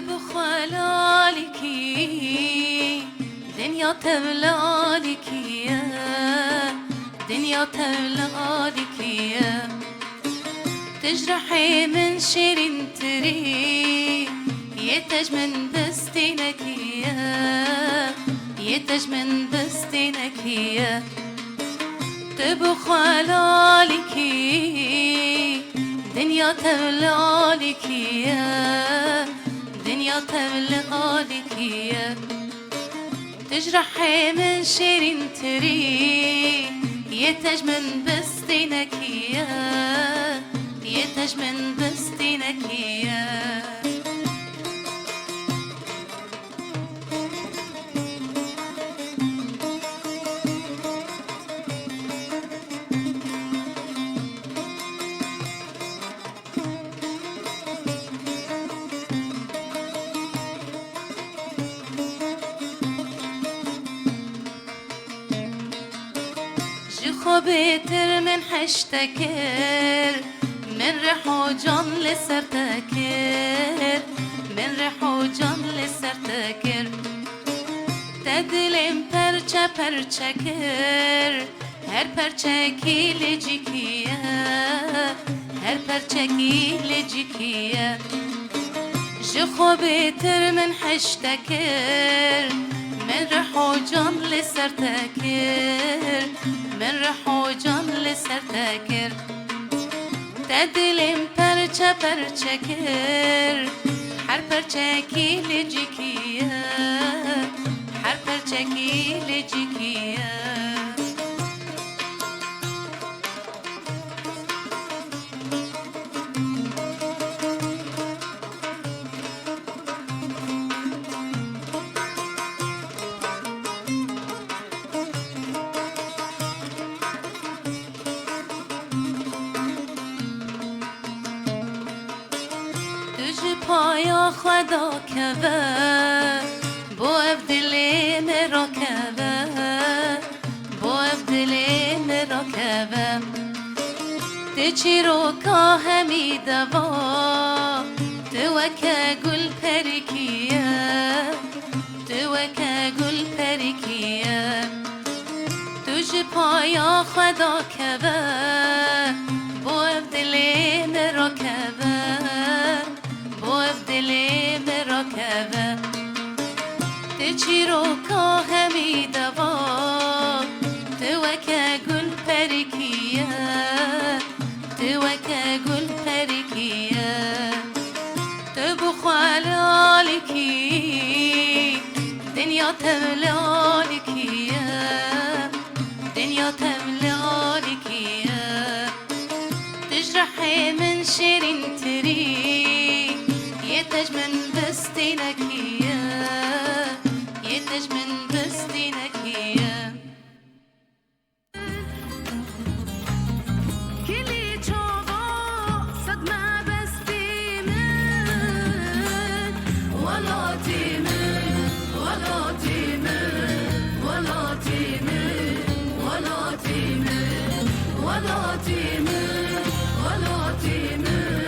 بخلالكي دنيا تبلالكي دنيا تبلالكي تجرحي من شيرين تري يتج من دستينكي يتج من دستينكي تبخلالكي دنيا تبلالكي دنيا تبلالكي تجرحي من شيرين تري يتج من دستينكي يتج من دستينكي بيتر من حشتكر من ريح وجن لسرتكر من ريح وجن لسرتكر تدلم پرچه پرچکر هر پرچکی لجیکیه هر پرچکی لجیکیه جخو بيتر من حشتكر من ريح وجن لسرتكر من ريح وجن لسرتكر تدلم پرچه پرچکر هر پرچکی لجیکیه هر پرچکی لجیکیه پایا خدا کبه بو افدلی مرا کبه بو افدلی مرا کبه تچی رو که همی دوا توکه گل پریکیه توکه گل پریکیه توج پایا خدا کبه بو افدلی مرا کبه دلی مرکبه تچی رو که همی دوا توکه گل پریکیه توکه گل پریکیه تو بخلالکی دنیا تبلالکیه دنیا تبلالکیه تجرحي من شيرين تري يتج من دستينكية يتج من دستينكية كلي تشوفو صدمة بستي من ولا تيمن ولا تيمن ولا تيمن ولا تيمن ولا تيمن ولا تيمن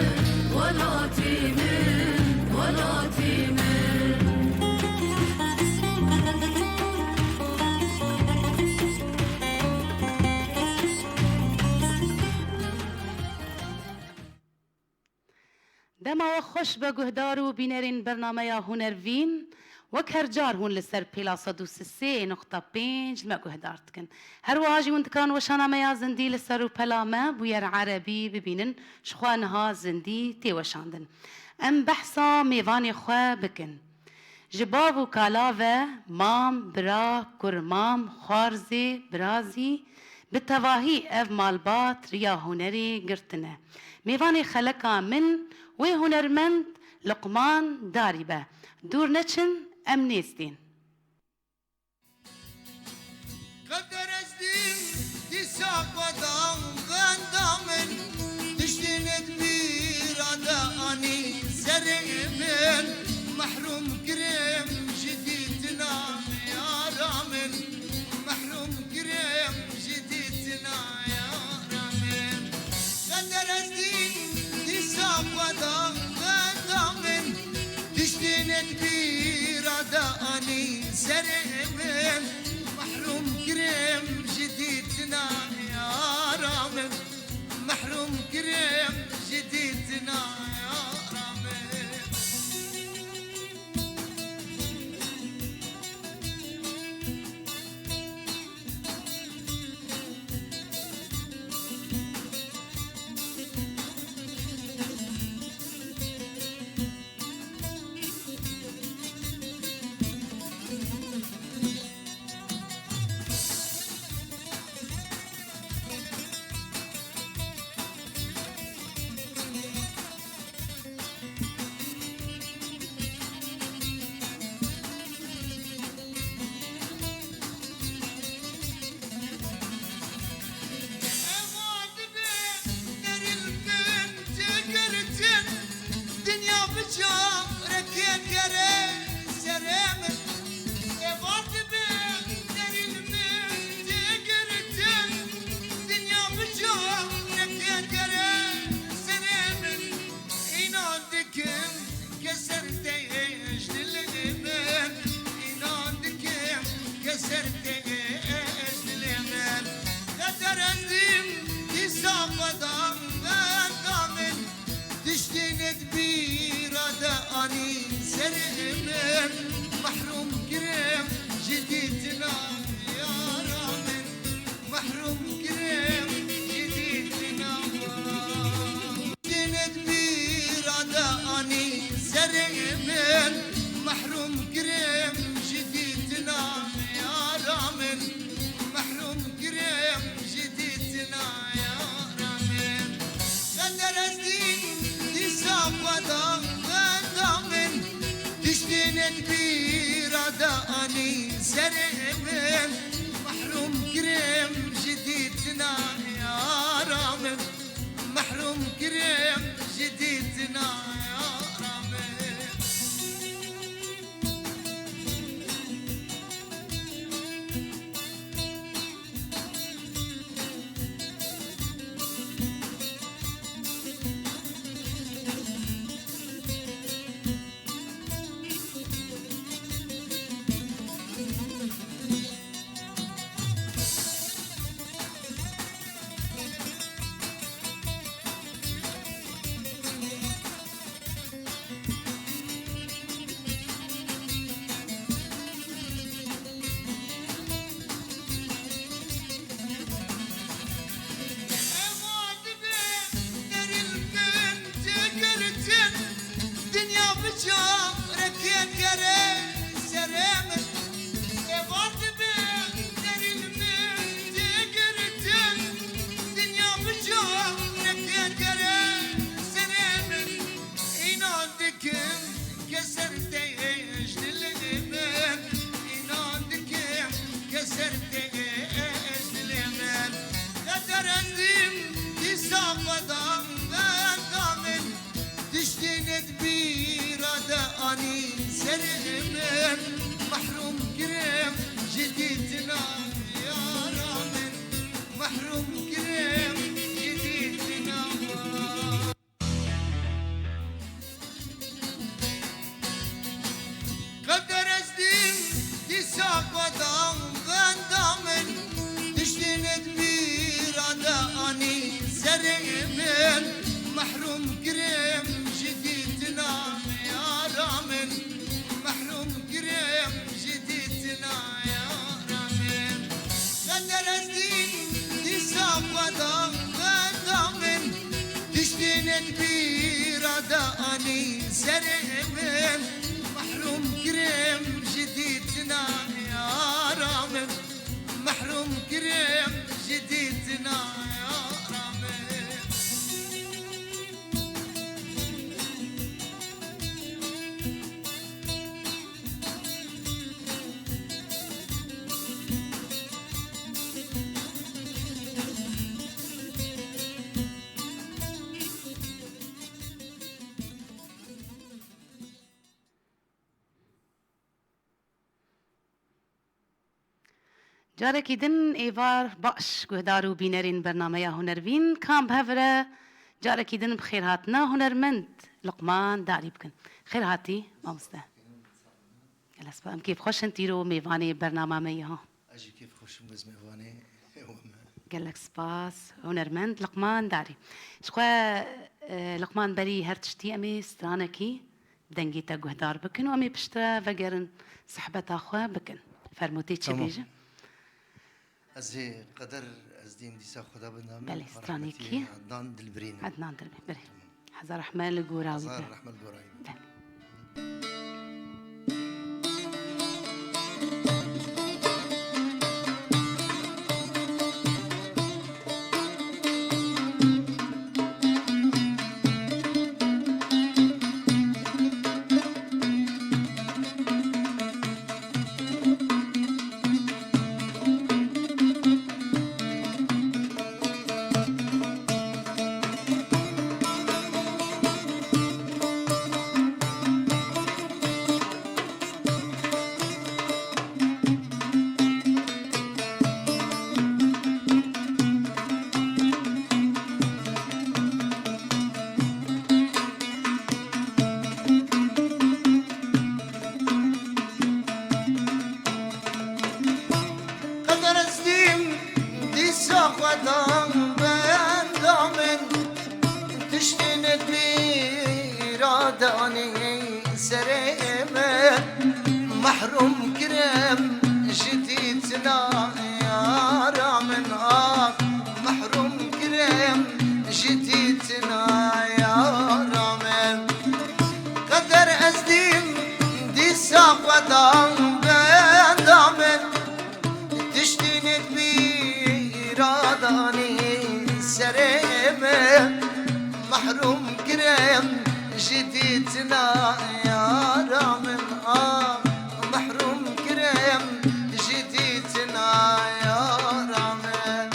ولا تيمن ولا تيمن دما خوش به گهدار و بینرین برنامه هنروین وک هر جار هون لسر پیلاسا دوست 3.5 ما گهدار تکن هر واجی وند کان وشانامه یا زندی لسر و پلامه بویر عربی ببینن شخوانها زندی تیوشاندن ام بحثا میوان خواه بکن جباب و کالاوه مام برا کرمام خارزی برازی بتواهی اف مالبات ریا هنری گرتنه میوان خلقا من و هنرمند لقمان داری به دور نچن ام نیستین قدر ازدين يساق ودام غندامن تشتين دبير عداني زرق من محروم كريم جديدنا يا رامن محروم كريم جديدنا يا رامن قدر ازدين يساق ودام غندامن تشتين تشتينت بإرادة أني سرمن محروم كريم جديدنا يا رامن محروم كريم جديدنا يا رامن محروم كريم جديدنا يا رامن محروم كريم جديدنا جند بإرادة أني سرمن محروم كريم جديدنا يا رامن محروم كريم جديدنا يا رامن قدر الدين يسافر تشتينت بإرادة أني سرمن محروم كريم جديدنا يا رامن محروم كريم جديدنا يا رامن سرمن محروم كريم جديدنا يا رامن محروم كريم جديدنا قدر الدين يساق ودام غندامن تشتينت بإرادة أني سرمن محروم كريم جديدنا يا رامن محروم كريم جديدنا يا رامن قدر الدين يساق ودام غندامن تشتينت بإرادة أني سرمن محروم كريم جديدنا يا رامن محروم كريم جديدنا يا رامن جارکی دن ایوار باش گهدارو بینرین برنامه هنربین کام بهفره جارکی دن بخیر هاتنا هنرمند لقمان داری بکن خیر هاتی مامسته قال سبام كيف خوش انتيرو ميفاني برنامج ميها اجي كيف خوش مز ميواني قال لك سباس هنرمند لقمان داري شخوا لقمان بري هرتشتي امي سترانكي دنجي تاقو هدار بكن وامي بشترا فقرن صحبة اخوا بكن فرموتي تشبيجه ازي قدر ازديم ديسا خدا بنام بلي سترانكي عدنان دلبرين عدنان دلبي بلي حزار رحمن القوراوي زار رحمة القرايب قدر ازديم ديسا خدا بندامن تشتينت بيراداني سريمة محروم كرم جديدنا يا رامن محروم كرم جديدنا يا رامن قدر ازديم ديسا خدا بندامن تشتينت بيراداني سريمة محروم كرم جديدنا يا رامن محروم كرم جديدنا يا رامن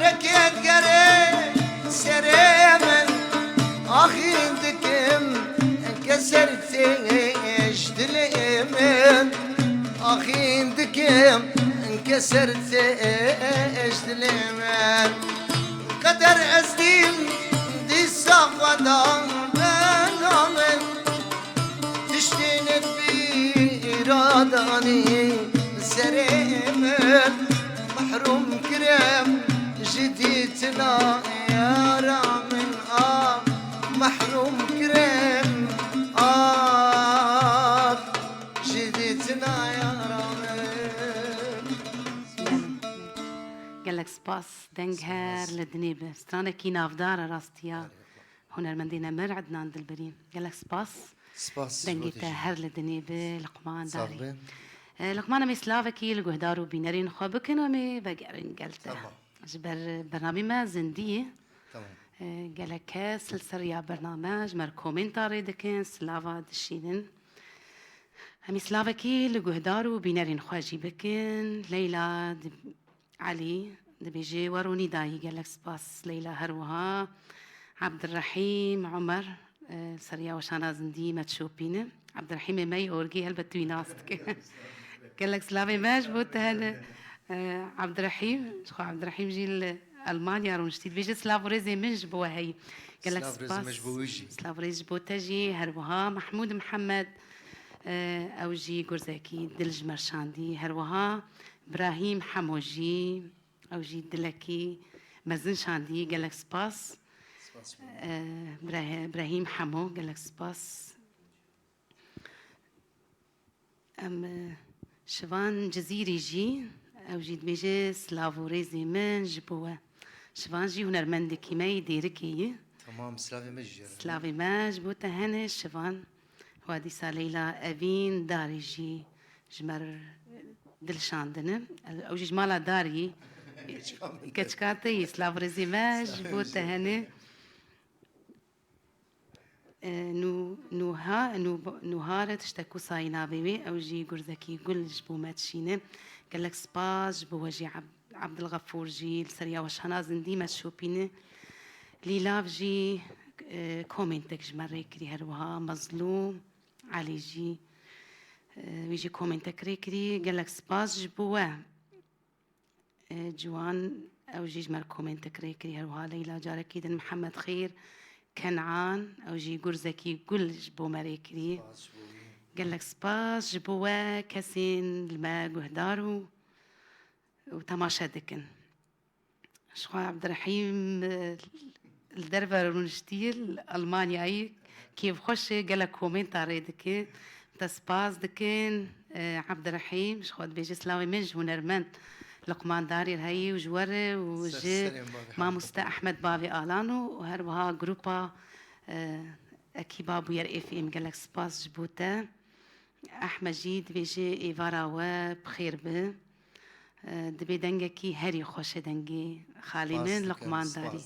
ركيت قري سريمن اخيندكم انكسرت ايش دليمن اخيندكم انكسرت ايش دليمن قدر ازديم دي صفدان بنامن تشتينت بإراداني سريمن محروم كرم جديدنا يا رامن محروم كرم جديدنا يا رامن قال لك سباس دنجهر لدنيبه سترانا كي نافدار راستيا هنرمندينا مر عدنان دلبرين قال لك سباس سباس دنجيتا هر لدنيبه لقمان داري صافي لقمان مي سلافكي لقهدارو بينارين خوابكن ومي بقرين قالتا جبر برنامج ما زندية تمام قالك سلسل يا برنامج مر كومنتاري دكن سلافا دشيدن همي سلافكي لقهدارو بينارين خواجي بكن ليلى علي دبيجي وروني داي قالك سباس ليلى هروها عبد الرحيم عمر سريا وشانا زندي ما تشوبينه عبد الرحيم ماي اورجي هلبتوي ناستك قال لك سلافي ماش بوت هذا عبد الرحيم شو عبد الرحيم جي المانيا رونشتي بيجي سلافوريزي منج بوا هي قال لك سلافوريزي بوتاجي هروها محمود محمد اوجي غرزاكي دلج مرشاندي هروها ابراهيم حموجي اوجي دلكي مزن شاندي قال لك سباس ابراهيم حمو قال لك سباس ام شوان جزيري جي او جيد بيجي سلافوريزي من جبوا شوان جي هنرمند كيماي ديركي تمام سلافي مجر سلافي ما جبوتا هنا شوان وادي ساليلا افين داري جي جمر دلشاندنا او جي جمالا داري كتشكاتي سلافوريزي ما جبوتا هنا نوهارة تشتكو ساينا بيبي أو جي قرزكي قل جبو ماتشينة قال لك سباس جبو وجي عبد الغفور جي السريا وشهنا زندي ما تشوبينه ليلاف جي كومنتك جمري كري هروها مظلوم علي جي ويجي كومنتك ريكري قال لك سباس جبو جوان أو جي جمر كومنتك ريكري هروها ليلا جاركي دن محمد خير كنعان او جي قرزكي قل جبو مريكري قال لك سباس جبوا كاسين الماء وهدارو وتماشا دكن شخوان عبد الرحيم الدربر ونشتيل المانياي كيف خوش قال لك كومنت دكن تسباس دكن عبد الرحيم شخوان بيجي سلاوي منج ونرمن لقمان داري الهي وجوري وجي ما مستا احمد بابي الانو وهربها جروبا اكيباب وير اف ام قالك سباس جبوتا احمد جيد بيجي ايفارا وبخير به دبي دنجكي هري خوش دنجي خالي من لقمان داري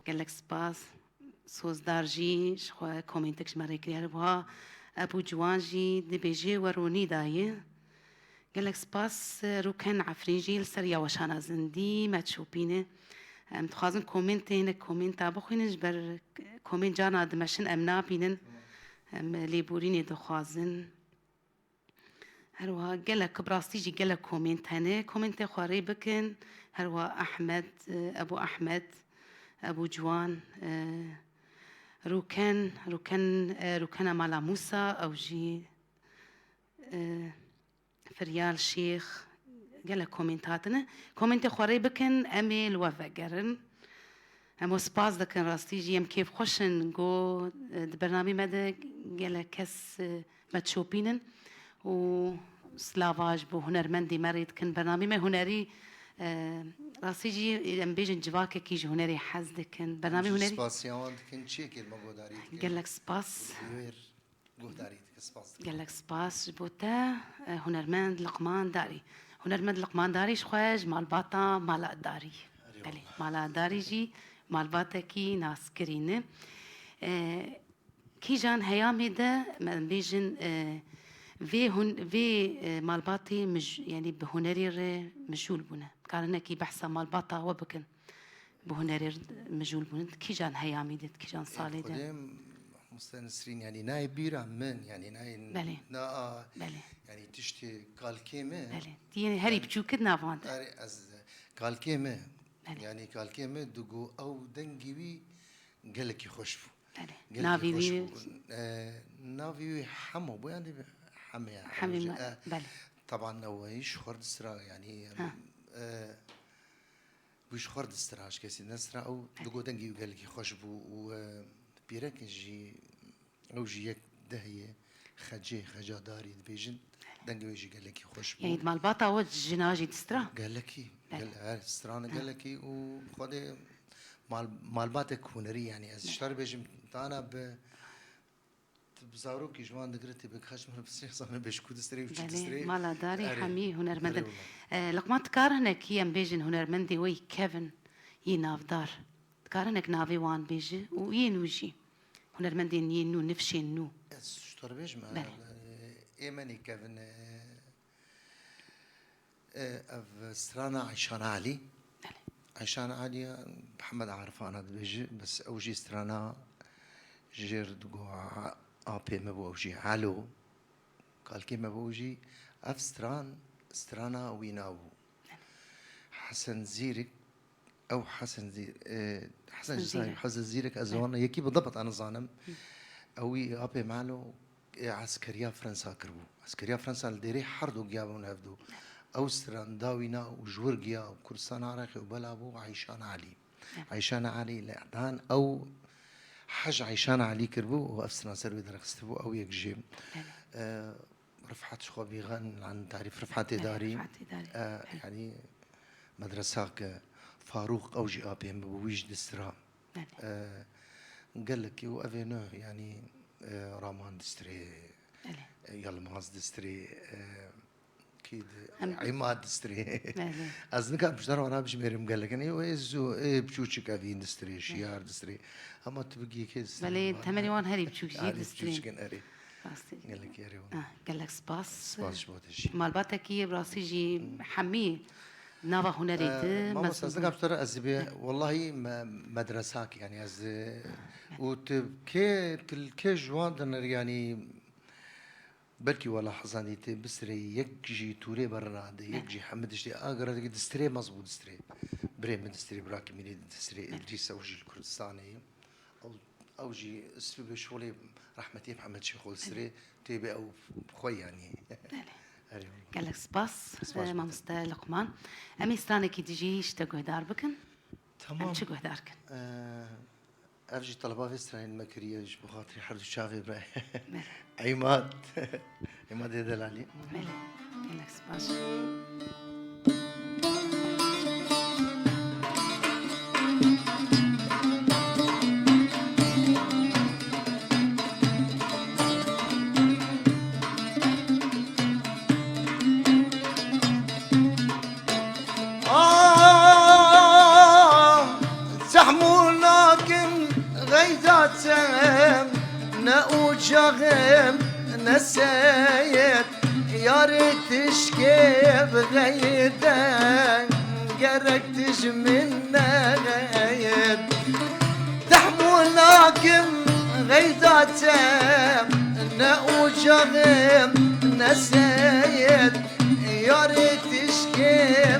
قالك سباس سوز دارجي شخوا كومنتك جمري كري هربها ابو جوانجي دبي جي وروني دايه قال لك سباس روكن عفريجي لسريا وشانا زندي ما تشوبينه تخازن كومنت هنا كومنت بخوين جبر كومنت جانا دمشن امنا بينن ليبوريني دخازن هروا قال لك براستيجي قال لك كومنت هنا كومنت خواري بكن هروا احمد ابو احمد ابو جوان روكن مالا موسى او جي فريال شيخ قال كومنتاتنا كومنت خوري بكن اميل وفقرن امو سباس دكن راستيجي ام كيف خوشن جو برنامج مدى قال كس ما تشوبينن و سلافاج بو هنرمندي مريد كن برنامج ما هنري راستيجي ام بيجن جواكي كيج هنري حز دكن برنامج هنري سباسيون دكن تشيكل مقوداري قال لك سباس قال لك سباس جبوتا هنرمند لقمان داري هنرمند لقمان داري شخواج مال باطا مال داري بلي مال داري جي مال باطا كي ناس كرينه كي جان هيامي ده بيجن في مال باطي يعني بهنري مجول بنا كان كي بحثا مال باطا وبكن بهنري مجول بنا كي جان هيامي ده كي جان صالي ده مستنسرين يعني ناي بيرا من يعني ناي بلي نا بلي يعني تشتي كالكيمه بلي يعني هري بتشو كدنا فاند از كالكيمه يعني كالكيمه دوغو او دنجوي قالك يخشفو بلي نافي نافي حمو بو يعني حمي بلي طبعا نويش خرد سرا يعني ويش خرد سراش كسي نسرا او دوغو دنجي قالك يخشفو و بيرك جي او جي دهيه خجا داري بيجن دنجي يجي قال لك خوش يعني مال باطا وجه جناجي تسترا قال لك قال استرانه قال لك وخذ مال باتك هنري يعني از اشتري بيجم انا بزاروكي جوان دقرتي بكخش من بس انا بشكو دستري وشي دستري مال داري حمي هنرمند لقمات كارهنك يم بيجن هنرمندي وي كيفن يناف دار كارهنك نافي وان بيجي وينوجي هنرمندين ينو نفشين نو اشتري بيج ما ايماني كيفن اف سترانا عيشان علي عيشان علي محمد عارفان هذا بيجي بس اوجي سترانا جير دقو ابي ما بوجي علو قال كيما بوجي اف سترانا ويناو حسن زيرك او حسن زير حسن زيرك ازوانا يكي بالضبط انا ظانم اوي ابي مالو عسكريا فرنسا كربو عسكريا فرنسا الديري حردو جابون هفدو اوستران داوينا وجورجيا وكردستان عراقي وبلابو عيشان علي عيشان علي لاعدان او حج عيشان علي كربو واستران سربي درخستبو او يكجيم رفعت شخو بيغن عن تعريف رفعت إداري رفعت إداري. يعني مدرسة فاروق أوجي أبي بويج دسترا قال لك يو أفينو يعني رامان دستري يلماس دستري كيد عماد دستري از نكا بشتر وانا بجميرم قال لك اني ويزو بشوشك افين دستري شيار دستري اما تبقي كيس بلي تمني وان هري بشوشي دستري دستري قال لك يا ريو قال لك سباس سباس بوتشي مال باتكي براسي جي حمي نافا هنريد ماما سازنك بشتر ازبي والله مدرساك يعني از وتبكي كل جوان يعني بلكي ولا حزاني بسري يكجي توري برا يكجي حمد اشتي اقرا دستري مزبوط دستري بريم دستري براكي ميني دستري ادريس اوجي الكردستاني او جي اسلوب شغلي رحمتي محمد شيخ دستري تيبي او خوي يعني قال لك سباس ما مستا لقمان امي ستاني كي تجي اشتقوا دار بكن تمام شقوا داركن افجي طلبات في استران المكريه بخاطري حرد الشافي براي عماد عماد دلالي قال لك سباس نأوجهم نسيت يا ريت تشكي بغيدك قرقتش منا غيد تحملناكم غيداتهم نأوجهم نسيت يا ريت تشكي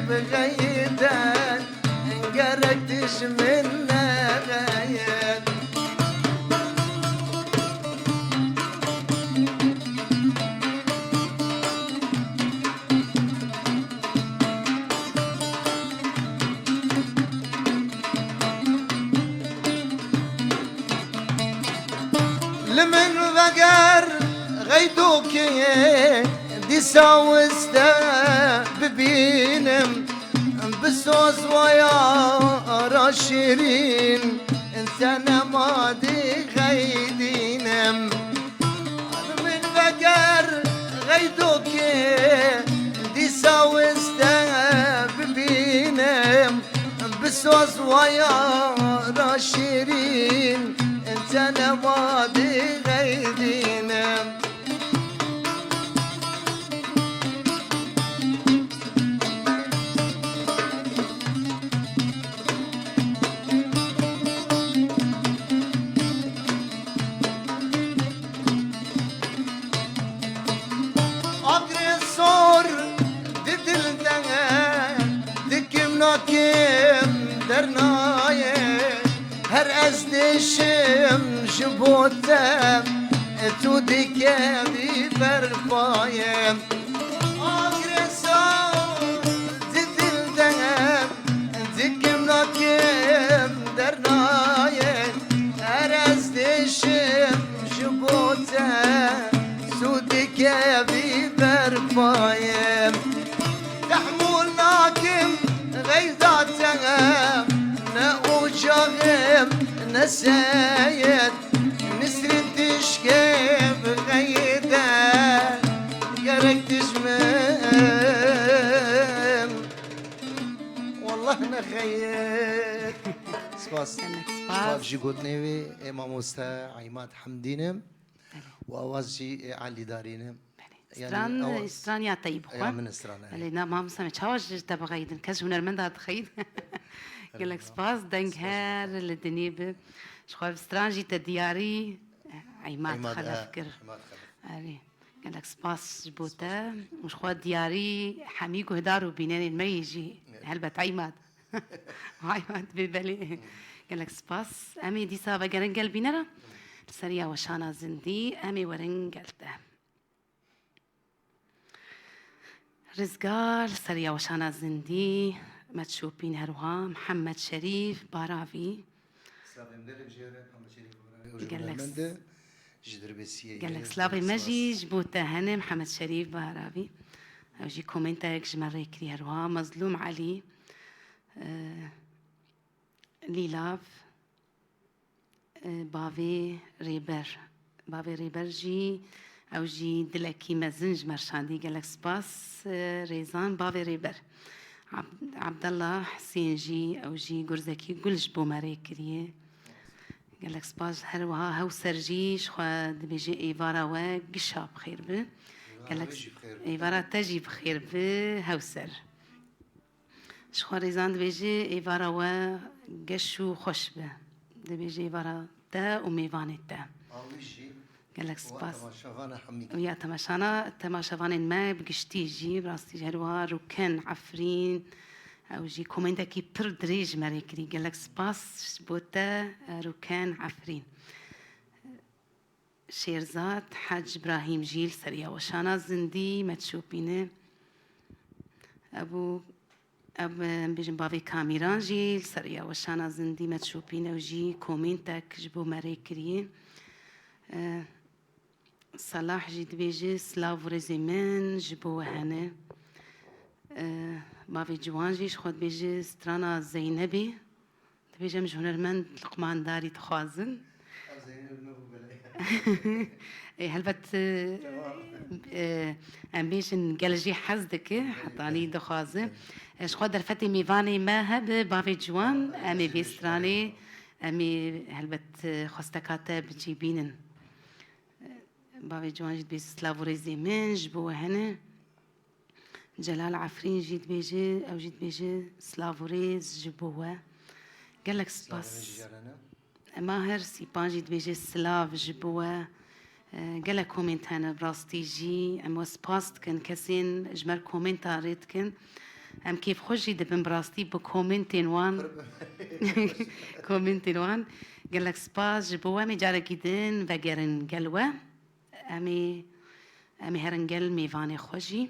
بغيدك قرقتش منا غيد لمن ذكر غيدوك ديساوستا ببينم بسوس ويا راشرين انسانا ماضي غيدينم لمن ذكر غيدوك ديساوستا ببينم بسوس ويا راشرين انسانا ماضي غيدينم هر از دشم جبوتم تو دیگه بی برپایم آگرسان دل دهم دیگم ناکم در نایم هر از دشم جبوتم تو دیگه بی برپایم تحمل ناکم غيظاتهم نأوجهم نسايد نسرين تشكي بغيدا قرق تجمم والله نخير سباس سباس جي قدنيوي امام وستا عماد حمدينم وأوازجي علي دارينم استران يا طيب خوان من استران لينا ما مسمع شاوش تبغى يدن كاش من المندا تخيل قال لك سباس دنك هار للدنيب شخوف استران جيت دياري عماد خلفكر قال لك سباس جبوتا مش خو دياري حميكو هدارو بيناني ما يجي هلبت عماد عماد ببالي قال لك سباس امي دي سابا قرن قلبي نرى سريا وشانا زندي امي ورن قلته رزقار سريا وشانا زندي متشوبين هروها محمد شريف بارافي قال لك جدر بسيه قال لك سلافي مجي جبوتا هنا محمد شريف بهرابي او جي كومنتاك جمري كريهروا مظلوم علي ليلاف بافي ريبر جي او جي دلكي مزنج مرشاندي قال لك سباس ريزان بافي ريبر عبد الله حسين جي او جي قرزكي قلج بوماري كريه قال لك سباس هروها هو سرجيش خا دبيجي ايفارا وقشا بخير به قال لك ايفارا تجي بخير به هوسر شخوا ريزان دبيجي ايفارا وقشو خوش به دبيجي ايفارا تا وميفاني تا قال لك سباس ويا تماشافان ما بقشتي جي براستي هروها ركن عفرين او جي كومندا كي بردريج مريكري قال لك سباس بوتا ركان عفرين شيرزاد حاج ابراهيم جيل سريا وشانا زندي ما تشوفينه ابو بيجن بافي كاميران جيل سريا وشانا زندي ما تشوفينه وجي كومنتك جبو مريكري صلاح جي دبيجي سلاف ريزيمن جبو هنا بافي جوانجي خود بيجي سترانا زينبي بيجي مش هنرمند لقمان داري تخازن هلبت ام بيجن قالجي حزدك حطاني دخازن اش خود الفتي ميفاني ما هب بافي جوان امي بيستراني امي هلبت خستكاتا بجيبينن بافي جوان جد بيس سلافوريزي من جبو هنا جلال عفرين جيت بيجي او جيت بيجي سلافوريز جبوه قال لك سباس ماهر سيبان جيت بيجي سلاف جبوه قال لك كومنت هنا براستي جي ام سباست كان كسين اجمل كومنت قريت كان ام كيف خجي دبن براستي بكومنتين وان كومنتين وان قال لك سباس جبوه مي جارة جدين وقرن قلوه امي هرنقل ميفاني خجي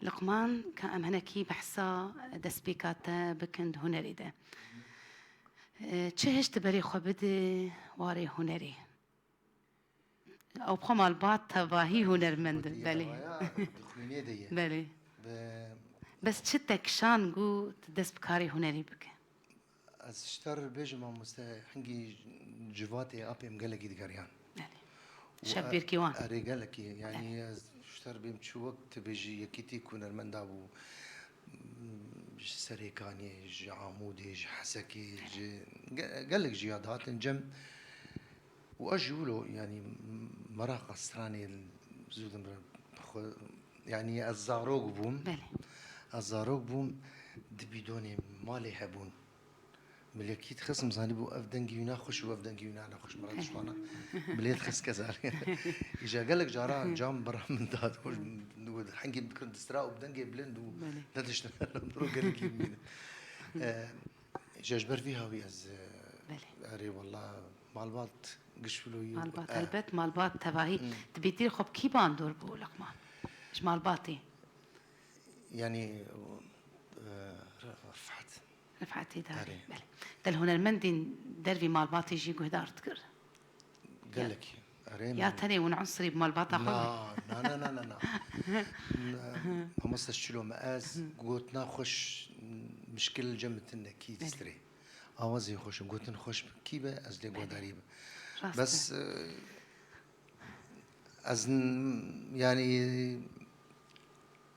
لقمان كأم هناكي بحثا دسبيكاتا بكند هنري ده چهش تبري خبدي واري هنري او بخمال بعض تباهي هنرمند بلي بلي بس چتك شان قو تدس بكاري هنري بك از اشتر بيجما مستا حنجي جواتي ابي مقلقي دقريان شبير كيوان اري قالك يعني اشتر بيم شو وقت بيجي يكيتي كون المندابو سريكاني جي عمودي جي حسكي جي قالك جيادات جم واجولو يعني مراقة استراني زود يعني الزاروق بوم الزاروق بوم دبيدوني مالي هبون ملكيت خصم زاني بو افدنجي ناخش وافدنجي ناخش مرات شوانا بليت خس كذلك اجا قال لك جاران جام برا من داد نود حنجي بكون دسترا وبدنجي بلند لا تشتغل نروح قال لك يمين اجا جبر فيها وياز اري والله مالبات قشفلو مالبات البت مالبات تبعي تبيتي خب كي باندور بو لقمان ايش مالباتي يعني رفعتي داري بله دل هنرمندين دربي مالباتي يجي قهدار تكر قال لك يا تري ونعنصري بمالباتا خو لا همص تشيلو مقاس قوتنا خوش مشكل جمتنا كي تستري اوازي خوش قوتن خوش كيبه از لي قدريبه بس از يعني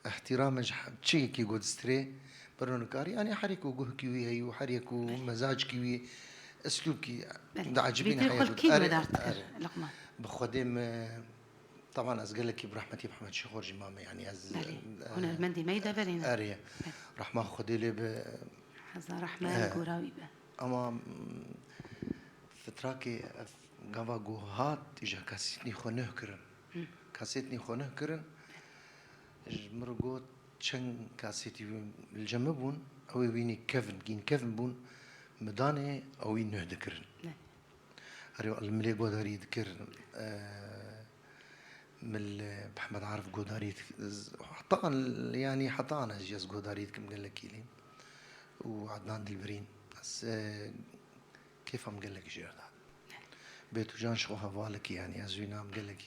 احترام تشي كي قد استري برونكاري يعني حريكو جه كيوي هي وحريكو مزاج كيوي اسلوب كي دا عجبني حياته لقمان بخدم طبعا از قال لك برحمتي محمد شيخور جمامه يعني از هنا المندي ميدا برينا اريا رحمه خدي لي ب حزا رحمه قراوي اما فتراكي غافا جو هات اجا كاسيتني خونه كرن مرقوت چند کاسیتی الجمع بون او وینی کفن بون مدانه او این نه دکرن اريو الملي قداري ذكر من محمد عارف قداري حطان يعني حطانا جيز قداري كم قال لك لي وعدنان دلبرين بس كيف هم قال لك جيردا بيتو جان شو هوالك يعني أزوينام قال لك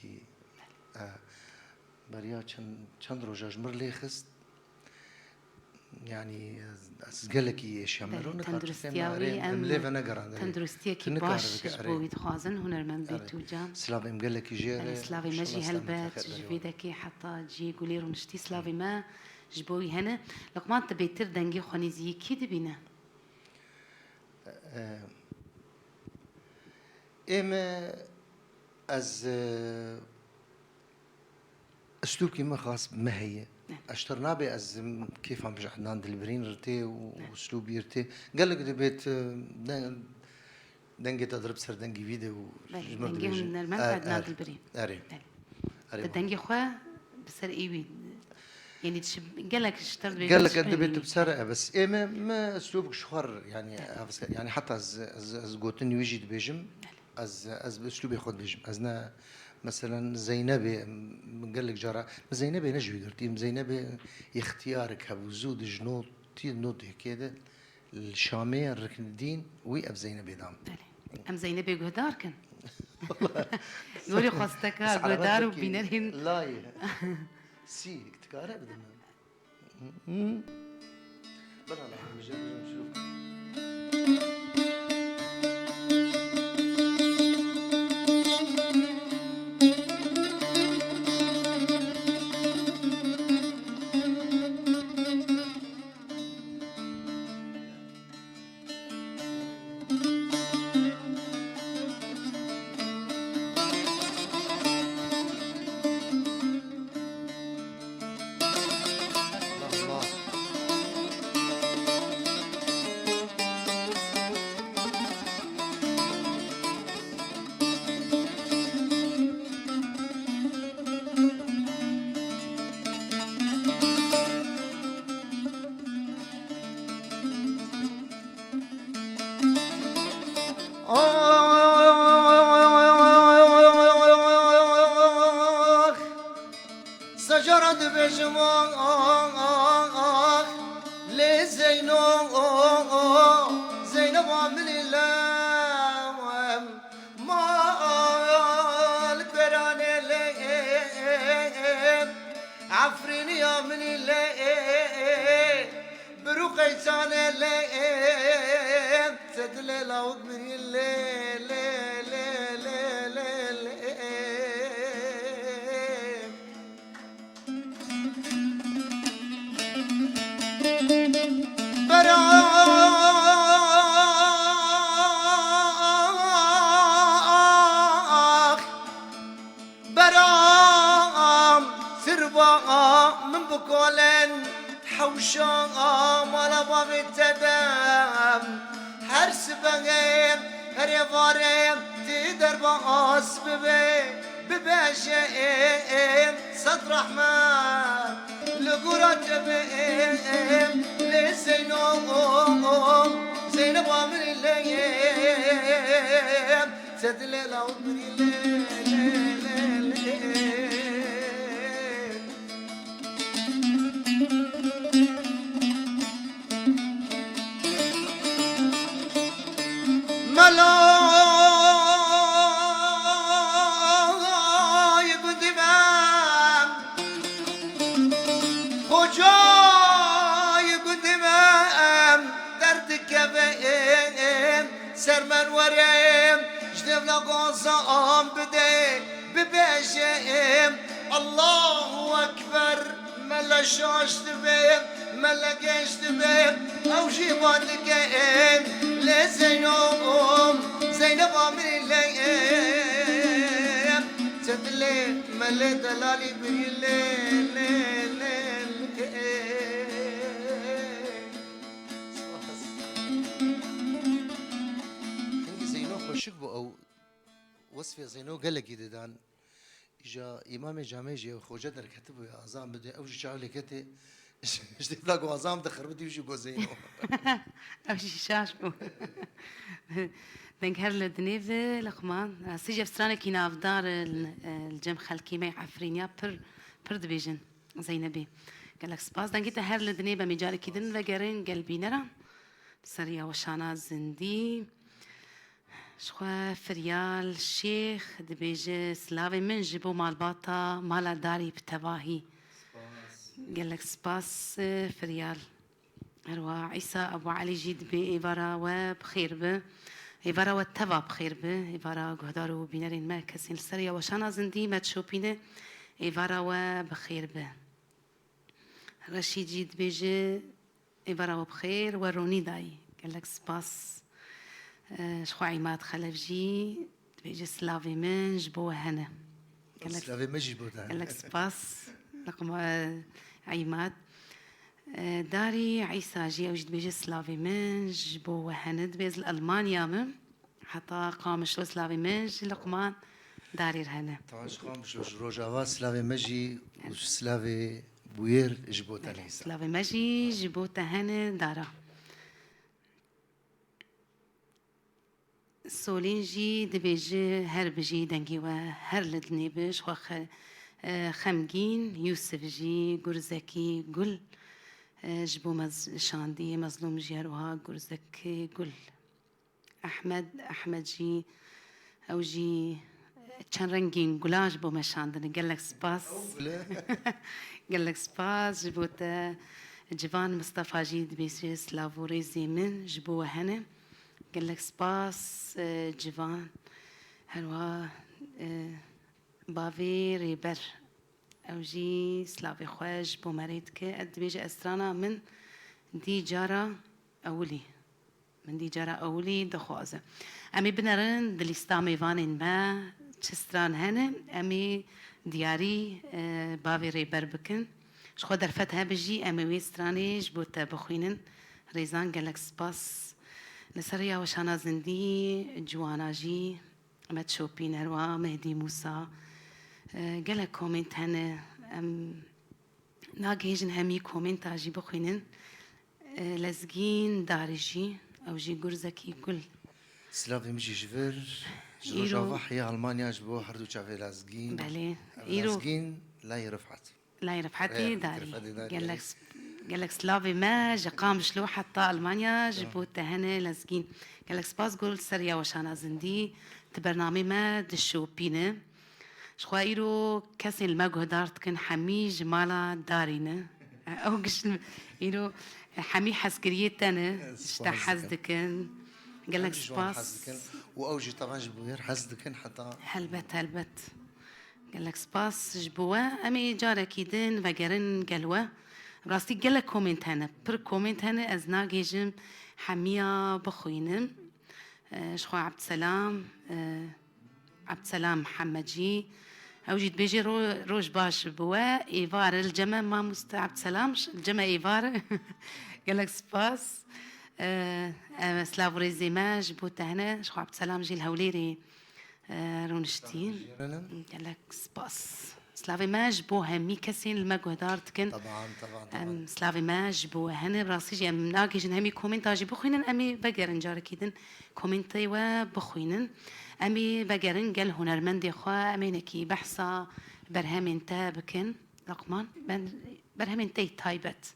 بريا چند روزاش مرلي خست يعني از قال لك ايش يعملون تندرستياوي تندرستيا كي باش جبو يتخازن هنرمن بيتو جان سلافي ام قال لك جيري سلافي ماجي هلبت جفيدكي حتى جي قوليرو نشتي سلافي ما جبوي هنا لقمان تبيتر دنجي خونيزي كي دبينا اما از اسلوب كيما خاص ما هي اشترنا بي از كيف عم بجح عندنا دلبرين رتي واسلوب يرتي قال لك دبيت دنجي تضرب سر دنجي فيديو دنجي هم نرمان عندنا دلبرين اري دنجي خوا بسر ايوي يعني قال لك اشترت بي قال لك دبيت بسرعه بس ايه ما اسلوبك شخر يعني حتى از قوتني ويجي دبيجم از باسلوبي خود بيجم ازنا مثلا زينبي قال لك جرى زينبي نجوي قلتي زينبي اختيارك هبو زود جنوط تي نوت كده الشامي ركن الدين وي اب زينبي دام ام زينبي قهدار كان يقولي خاصتك قهدار وبينرهن لا سي تكاره بدنا بلا لا مجرد نشوف وصفي زينو قال لك دان اجا امام جامع جي خوجه در كتب يا اعظام بدي اوجي شعلي كتي اشتي بلاقو اعظام دخر بدي وجي جو زينو اوجي شاشو دنك هر لدنيفه لقمان سيجي فسترانه كينا في دار الجم خلكي مي عفرينيا بر دبيجن زينبي قال لك سباس دنك هر لدنيفه مجاري كيدن وقرين قلبي نرى سريا وشانا زندي شخوا فريال الشيخ دبيجي سلافي من جيبو مال باطا مالا داري بتباهي قال لك سباس فريال هروا عيسى أبو علي جيد بإيفارا وبخير به إيفارا والتبا بخير به إيفارا قهدارو بينارين ما كسين السرية وشانا زندي ما تشوبينه إيفارا وبخير به رشيد جيد بيجي إيفارا وبخير وروني داي قال لك سباس شخو عماد خلفجي بيجي سلافي من جبو هنا سلافي ما جيبو قال لك سباس رقم عماد داري عيسى جي أوجد بيجي سلافي من جبو هند بيز الألمانيا من حتى قام شلو سلافي من لقمان داري رهنا طبعا شخام بشوش روجاوا سلافي مجي وسلافي بوير جبو تانيسا سلافي مجي جبو هنا دارا سولينجي دبيجي هر بجي دنجي وهر لدني بش خمجين يوسف جي قرزكي قل جبو شاندي مظلوم جيروها قرزكي قل أحمد جي أو جي كان رنجين قلاش بو مشاندني قال لك سباس قال لك سباس جبوت جبان مصطفى جيد بيجي سلافوريزي من جبو هنا قال لك سباس جيفان هلوا بافي ريبر او جي سلافي خواج بوماريتك قد بيجي استرانا من دي جارة اولي من دي جارة اولي دخوازة امي بنرن دليستامي فانين ما تشستران هنا امي دياري بافي ريبر بكن شخو درفتها بجي امي ويستراني جبوتا بخوينن ريزان قال لك سباس لسريا وشانا زندي جوانا جي ما تشوبين هروا مهدي موسى قال كومنت هنا ناقيجن همي كومنت اجي بخوينن لزقين دارجي او جي قرزكي كل سلافي مجي جفر جروجا فحيا ألمانيا جبو هردو شافي لازقين بله لازقين لا يرفعت لا يرفعتي داري قال لك سلافي ما قام شلو حتى ألمانيا جبوت هنا لازقين قال لك سباس قول سريا وشانا زندي تبرنامي ما دشو بينا شخوا إيرو كسين المجهود دارت كن حمي جمالا دارينا أو قش إيرو حمي حسكريتنا اشتا حزدكن قال لك سباس وأوجي طبعا جبوير حزدكن حتى هلبت قال لك سباس جبوا أمي جارة كيدن وقرن قلوة راستي قال لك كومنت هنا بر كومنت هنا أزنا جيجم حمية بخوينم شخوا عبد السلام محمد جي أوجد بيجي روج باش بوا إيفار الجمع ما مست عبد السلام الجمع إيفار قال لك سباس سلافوريزي ما جبوته هنا شخوا عبد السلام جي الهوليري رونشتين قال لك سباس سلافي ما جبوها مي كسين المجهودات كن طبعا سلافي ما جبوها هنا براسي جي ناقي جن همي كومنت اجي بخوينن امي بقرن جار كيدن كومنتي وبخوينن امي بقرن قال هنرمندي خوا امي نكي بحصة برهمين تابكن رقمان برهمين تي تايبت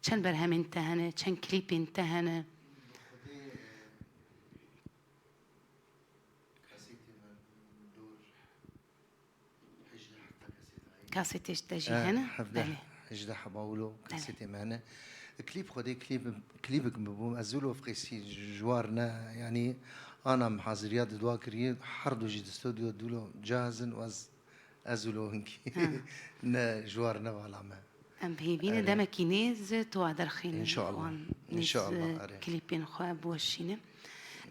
كان برهمين تهنا كان كليبين تهنا كاسيتيش تجي هنا بله حجدة حباولو كاسيتي معنا كليب خدي كليبك ببوم أزولو فقيسي جوارنا يعني أنا محاضريات دوا كريه حردو جيد استوديو دولو جاهزن واز أزولو هنكي جوارنا والعمى أم بهيبينا ده ماكينيز توادر خين إن شاء الله إن شاء الله كليبين خواب وشينا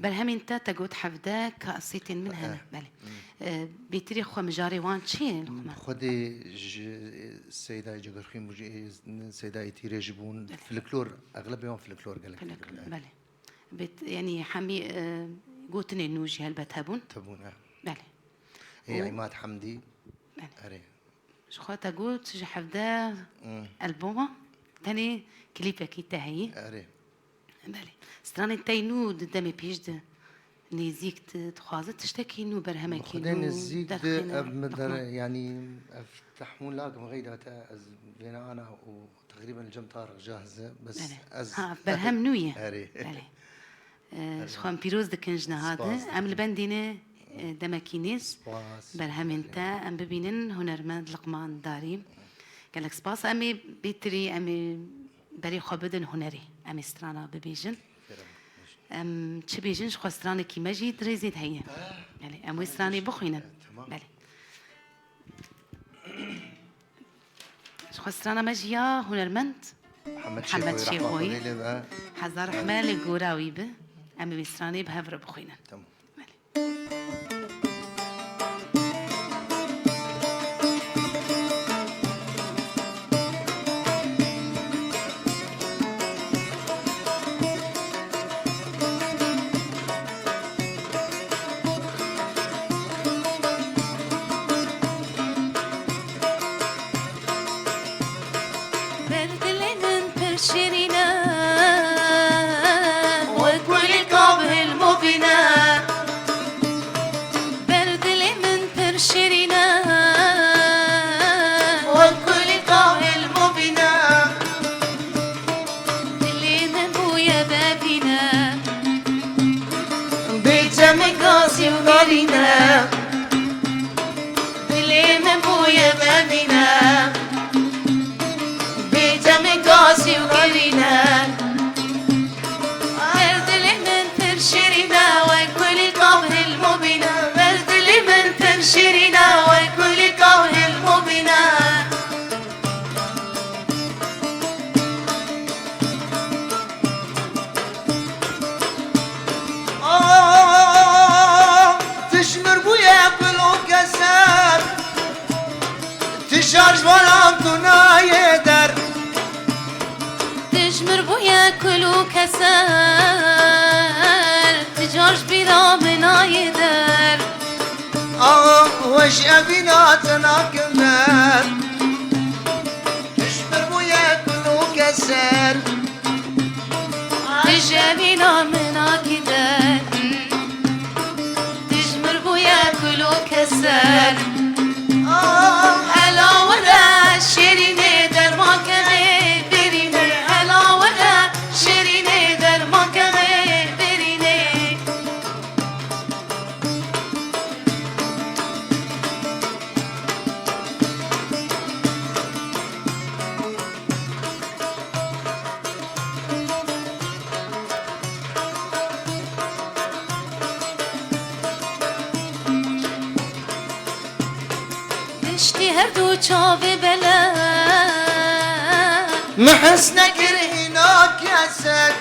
بل هم انت تقول حفدا كاسيتين من هنا بله بيتري خو مجاري وان تشي خدي السيدة جغرخيم السيدة تيري جبون فلكلور اغلب يوم فلكلور قال لك بله يعني حمي قوتني نوجي هالبتابون تبون بله هي عماد حمدي اري شو خاطر قلت شي حفدا البومه تاني كليبك يتهي اري بله ستراني تاينو دمي بيجد نيزيك تخوازت تشتكي انه برهمك خدين نزيك يعني افتحمون لاكم غيدا بين انا وتقريبا الجم طارق جاهزه بس برهم نويه اري شخوان پیروز دکن جنهاده ام لبندینه دمکینیز سپاس. برهمنتا ام ببینن هنرمند لقمان داریم قالك سپاس امی بیتری امی برای خوابدن هنری امی استرانا ببیجن چه بیجن شخو استرانه کی مجید رزید هیه بله ام استرانه بخوینن بله شخو استرانه مجیا هنرمند محمد شيخوي حزار حمال الجوراوي به أمي بيسراني بهفر بخوينا تمام. بردلين برشرينا وكل قبه المبينا بردلين برشرينا وكل قبه المبينا دلين بويا بابينا بيتا مقاسي وغارينا دلين بويا بابينا قاسي وغرينا برد لمن تنشرنا وكل قوه المبينا برد لمن تنشرنا وكل قوه المبينا تشمر بويا كلو كسر تشارج ولام تنايدر تجمر بويا كلو كسر تجارج بلا منا يدر وش أبينا تناكمر تشمر بويا كلو كسر تجابينا منا كدر تجمر بويا كلو كسر هلا ولا شيريني در ما كغير بريني هلا ولا شيريني در ما كغير بريني دشتي هردو چاوي بلا محسنك هناك يا سد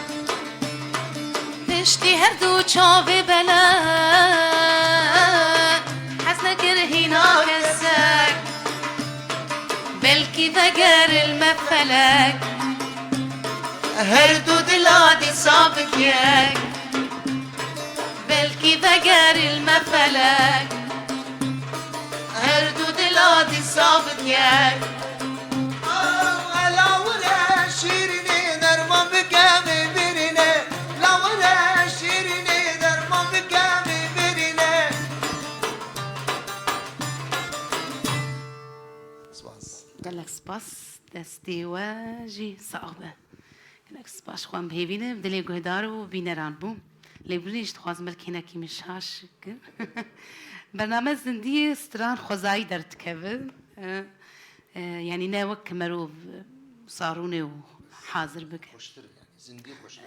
دشتي هردو چاوي بلا حسنك هنا كسك بلكي ذقر المفلك هردو دلادي صابك ياك بلكي ذقر المفلك هردو دلادي صابك ياك لا ولا شيريني درمان بكامي بريني لا ولا شيريني درمان بكامي بريني سباس قال لك سباس دستي واجي صعبة قال لك سباس خوان بهيبينه بدلي قهدارو بينا رانبو ليبريش تخواز ملكينا كي مش هاشك برنامج زندية ستران خوزاي درت كبل يعني ناوك مروف صاروني وحاضر بك خوشتر يعني زندي خوشتر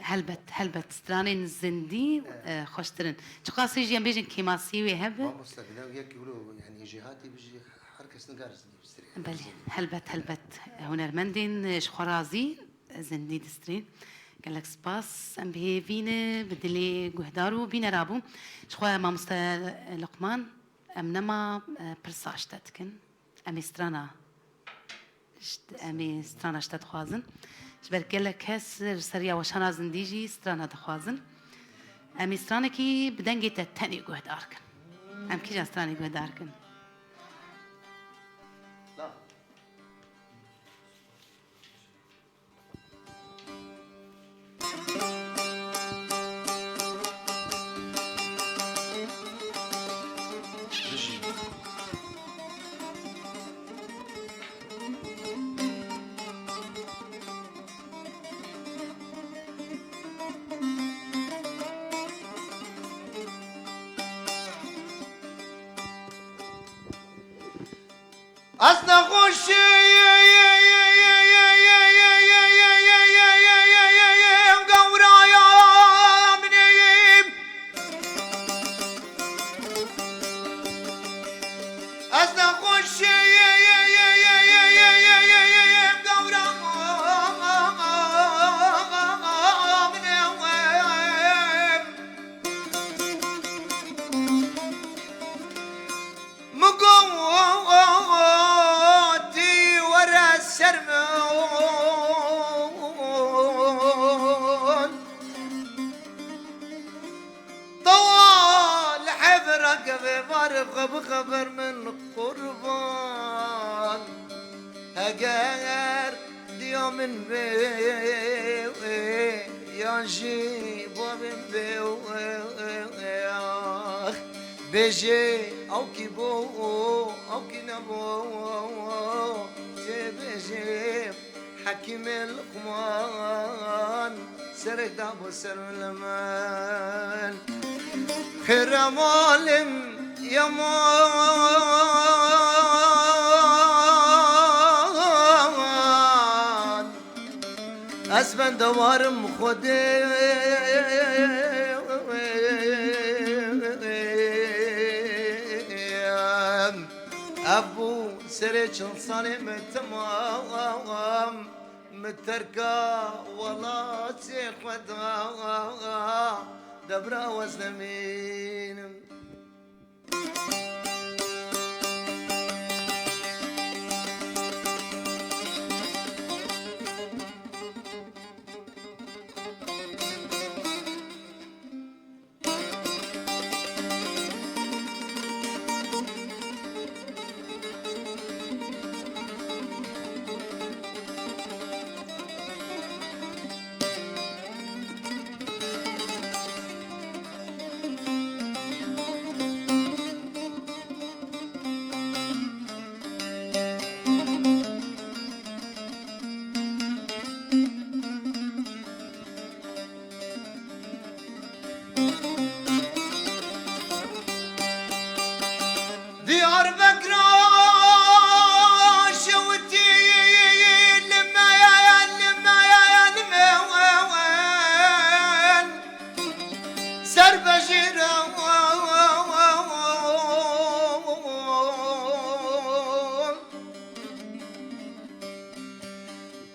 هلبت سترانين زندي خوشترن تقاسي جيان بيجن كيماسي ويهبه ما مستقبلا وياك يقولوا يعني جهاتي بيجي حركة سنقار زندي بستري بله هلبت هنرمندين شخرازي زندي دسترين قال لك سباس ام به فينا بدلي قهدارو بينا رابو شخوا ما مستا لقمان ام نما برساش تتكن ام استرانا ام استرانا شتت خوازن جبر قال لك هس سريا وشانا زنديجي استرانا دخوازن ام استرانا كي بدنجي تتني قهداركن ام كي استراني قهداركن لا أصدقوش بخبر من قربان هجر ديو من بي يا جيب من بي بيجي او كيبو او كنبو بيجي حكيم القمان سرق دابو سر الأمان خير مالم يا مان أسبن دوارم خودي أبو سريج صالم تمام متركا ولا تخدها دبرا وزنمين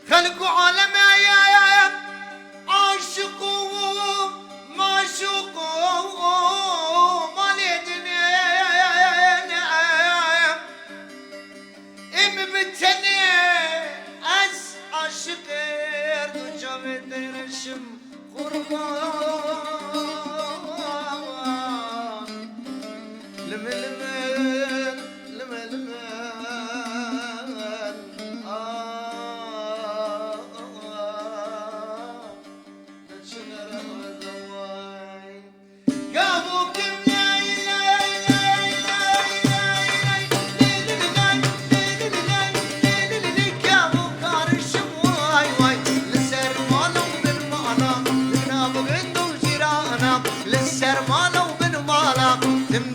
خلقوا عالم يا عاشقوا معشوقوا مالدنا ام بتني از عاشق رجعت رشم قربان لملمن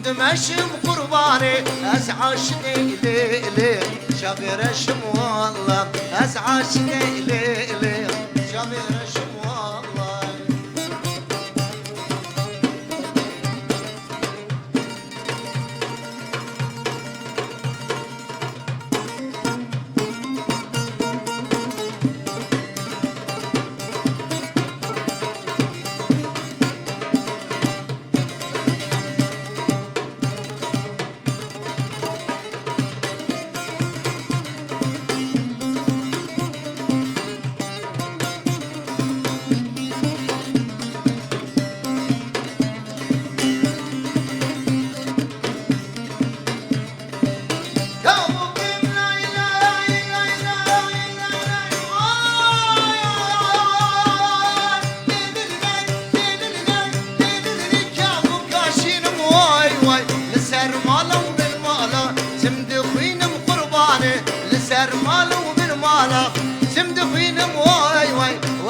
دمشم قرباني أزعاشني ليلي شغرشم والله أزعاشني ليلي شغرشم والله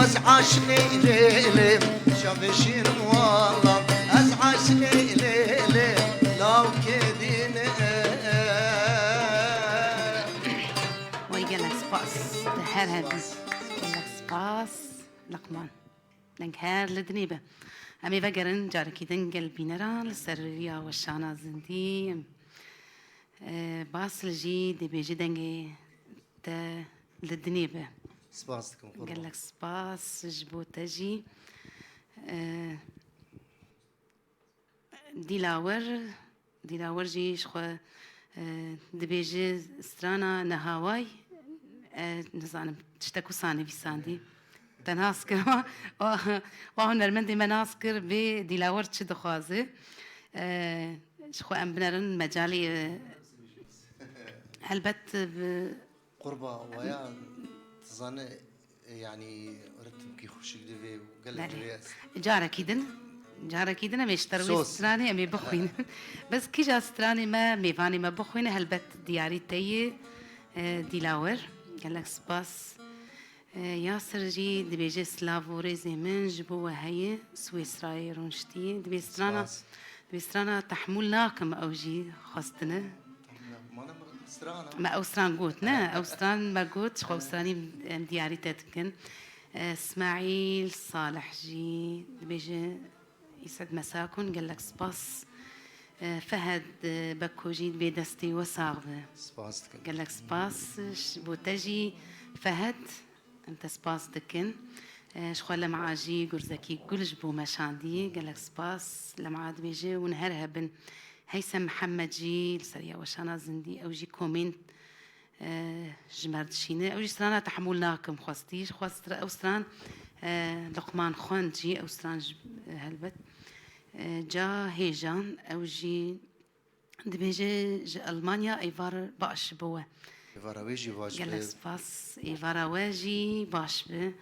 أزعاشني ليلي شافشين والله أزعاشني ليلي لو كدين هر هدي لك سباس لقمان لنك هر لدنيبة أمي بقرن جاركي دنقل بينرا لسرية وشانا زندي باس الجي دي بيجي دنقي تا لدنيبة سباسكم قال قربان لك سباس جبو تجي ديلاور جي شخوا دبيجي سترانا نهاواي نزانم تشتكو ساني بيساندي تناسكر وهنرمندي مناسكر بديلاور تشد خوازي شخوا ام بنرن مجالي هلبت قربة ويا تظن يعني رتب كي خوشك دبي وقال لك دبي جارة كيدن أمي اشتروي صوص. ستراني أمي بخوين بس كي جا ستراني ما ميفاني ما بخوين هلبت دياري تي ديلاور قال لك سباس ياسر جي دبي جي سلافوري زي من جبوا هي سويسراي رونشتي دبي سترانا تحملناكم أو جي خاصتنا ما أنا سترانا ما أوستران قوتنا أوستران ما قوت شخو أوستراني دياري تتكن اسماعيل صالح جي بيجي يسعد مساكن قال لك سباس فهد بكو جي بيدستي وصاغبه سباسكم قال لك سباس بوتجي فهد انت سباس دكن شخو لمعا جي قرزكي كل جبو مشاندي قال لك سباس لمعا بيجي ونهرها بن هيثم محمد جي لسريا وشانا زندي او جي كومنت جمرد شينه او جي سترانا تحملناكم خواستيش خواست اوستران لقمان خون جي اوستران هلبت جا هيجان او جي دبيجي المانيا ايفار باش بوا فراويجي واجب قال لك سباس ايفارا واجي باش به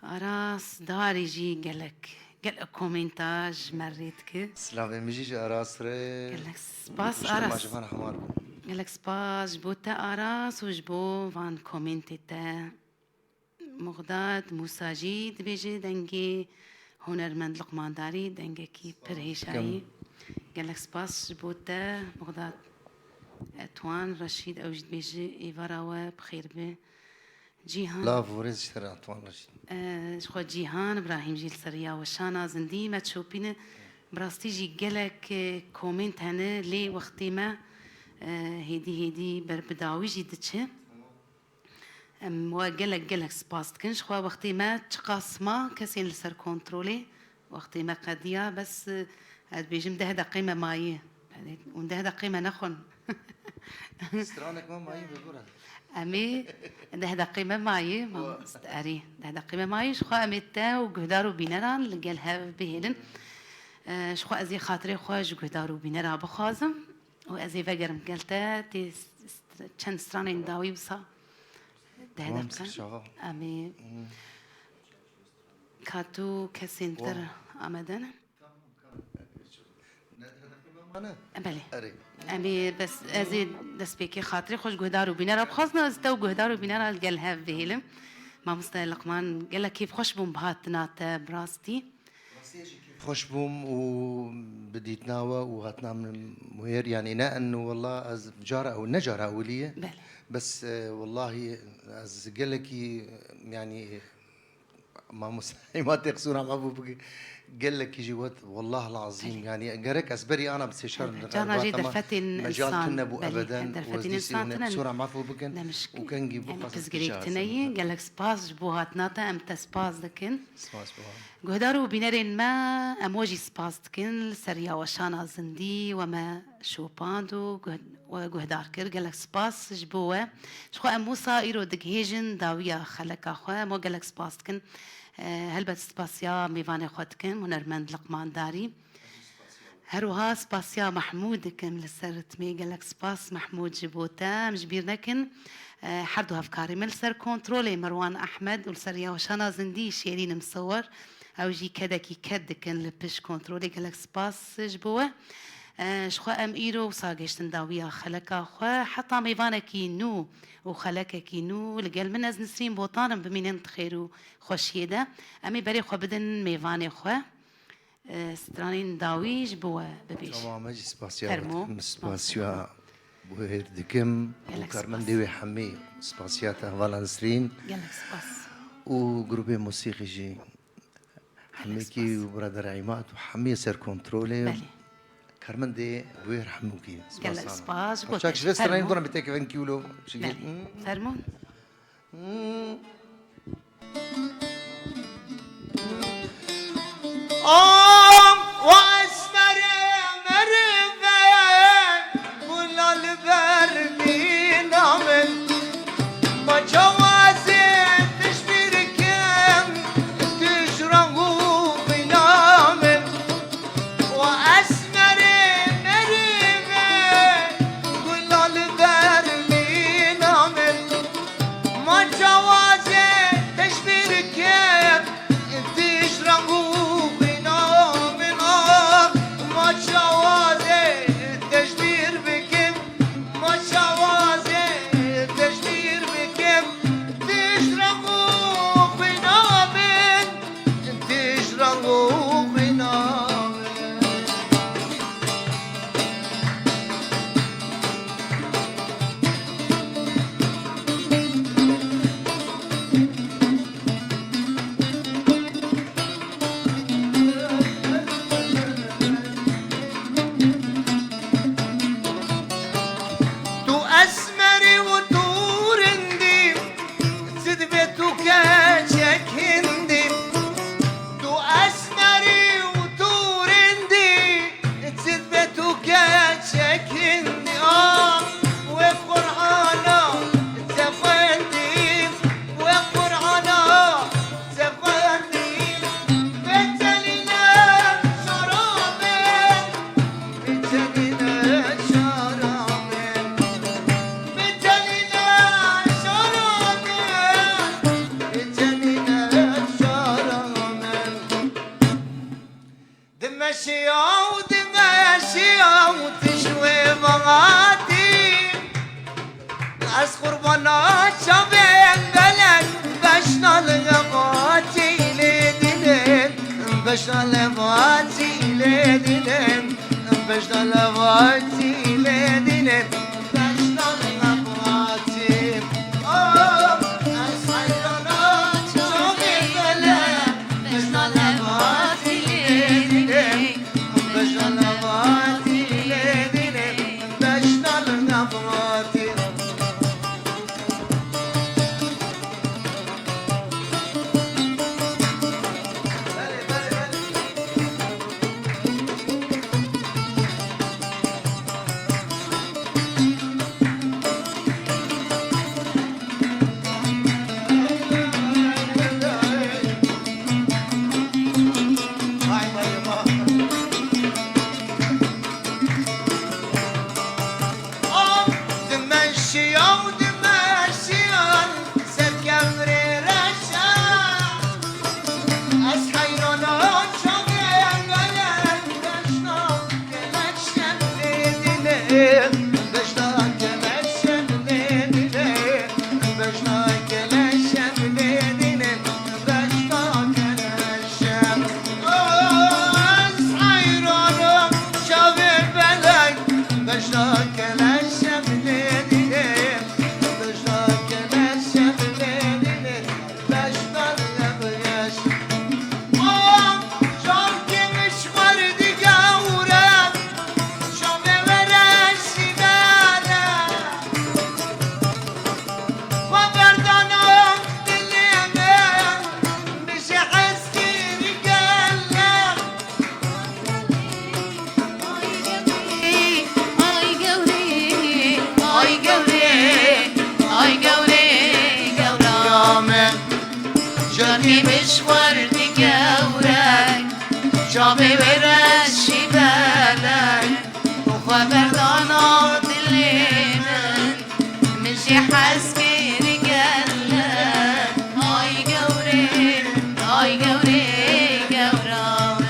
اراس داري جي قال لك كومنتاج مريتك سلام ميجي أراسري قال لك سباس ما اراس شفنا حمار قال لك سباس جبو تا اراس وجبو فان كومنتي تا مغداد موساجي دبيجي دنجي هنرمند لقمان داري دنجي كي برهيشاي قال لك سباس جبو تا مغداد توان رشيد او جد بيجي ايفارا بخير به جيهان لا فوريز اشتري أطوان رشيد شخو جيهان ابراهيم جيل سريا وشانا زندي ما تشوفين براستي جي قالك كومنت هنا لي وقتي ما هيدي بربداوي جي دتشه وقالك سباست كنش خوا وقتي ما تقاس ما كسين لسر كنترولي وقتي ما قديا بس هاد بيجي مده قيمة ماي ومده قيمة نخن سترانك ما معي بقولها أمي ده قيمة معي ما استقري ده قيمة معي شخو أميتا وجهدارو بينران لقالها بهلن شخو أزي خاطري خواج جهدارو بينرا بخازم وأزي فجر مقالتا تي كان ستراني نداوي وصا ده أمي كاتو كسنتر أمدن أنا بله أري أمي بس أزي دسبيكي خاطري خوش جهدارو بينرا بخازنا أزتو جهدارو بينرا لقالها بهلن ما مستاهل لقمان قال لك كيف خوش بوم بهاتنات براستي خوش بوم وبدي تناوى وغتنام مهير يعني نا انه والله از جارة او نجارة اولية بله بس والله از قال لك يعني ما مساعي ما تقصون عم ابو بقي قال لك يجي وقت والله العظيم يعني قرك اسبري انا بستشار جانا جي درفتين مجال إنسان تنبو ابدا درفتين إنسان تنن بسرعه ما فو بكن لا مش وكان جيبو يعني خاص كزجريك تنيي قال لك سباس جبوهات ناتا أم تسباس دكن سباس جهدارو بينرين ما أموجي سباس دكن سريا وشانا زندي وما شوباندو وجهدار كر قال لك سباس جبوه شخو أمو صائرو دقهيجن داوية خلك أخوة مو قال لك سباس دكن هلبت سباسيا ميفاني خدكم هنرمند لقمان داري هروها سباسيا محمود كم لسرت مي قال لك سباس محمود جبوتا مجبير لكن حردو هفكاري ملسر كنترولي مروان احمد ولسريا وشانا زندي شيرين مصور او جي كدكي كد كان لبش كنترولي قال لك سباس جبوه شخو ام ايرو وصاقش تنداويا خلكا خو حتى ميفانكي نو وخلكا كي نو لقال من از نسرين بوطانم بمينين تخيرو خوشيدا امي بري خو بدن ميفاني خو سترانين داويج بوا ببيش تمام مجي سباسيا بوهر دكم يلك وكارمن سباس. ديوي حمي سباسياتا فالانسرين يلك سباس وجروبي موسيقي جي حميكي وبرادر عماد وحمي سير كنترولي بله كارمن دي بوهر حموكي يلك سباس شاك شفت انا يمدون بتاك 20 كيلو شكل فرمون واسمر مرفان كل البرمي نعمل ما جوازي تشبير كم تشربوا بنعمل واسمر مرفان كل البرمي نعمل ما جوازي تشبير كم تشربوا بنعمل ما جوازي التشبير بكم ما جوازي التشبير بكم تشربوا بنعمل تشربوا بنعمل تو اسمري وطور اندي تزيد بيتك شك هندي تو اسمري وطور اندي تزيد بيتك شك هندي وقرآنا تفندي وقرآنا تفندي بتلينا شرابين بتلينا شرابين بتلينا شرابين بتلينا شرابين دمشيا ودمشيا وتشوي بغاتي ناس قربانات شبين بلد بشنا لغاتي لدلين بشنا لغاتي لدلين بشنا لغاتي لدلين بشنا لغاتي ناس حيرانات شبين بلد بشنا لغاتي لدلين بشنا لغاتي لدلين بشنا لغاتي جاني مشوار تجاورك شامي ورشي بالك وخبر دانا دلينا مشي حسكي رجالك اي جوري اي جوري جورامك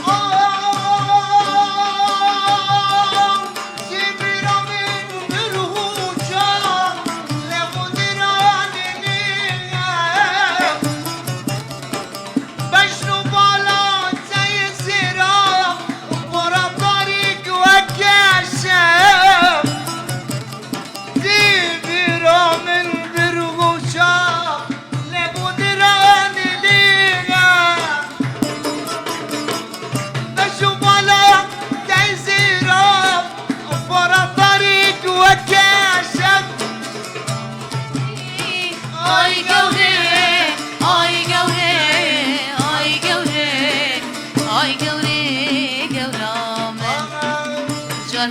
Oh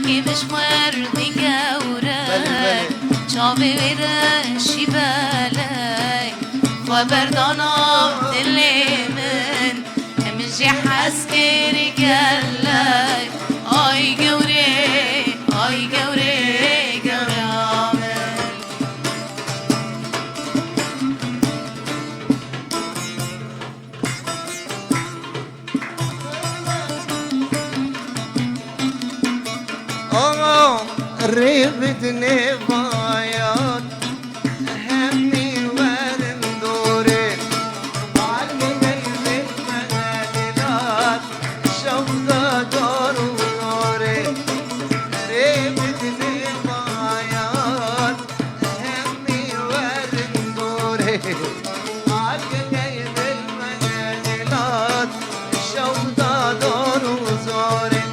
کی بشمر دیگوره چاوی ویره شی بله خبردانا دلی من همجی حس کری گله آی گوره آی گوره گوره آمن ريبت نفايات همي ورن دوري عالقلب المنادلات شوقة دور ونوري ريبت نفايات همي ورن دوري عالقلب المنادلات شوقة دور وزوري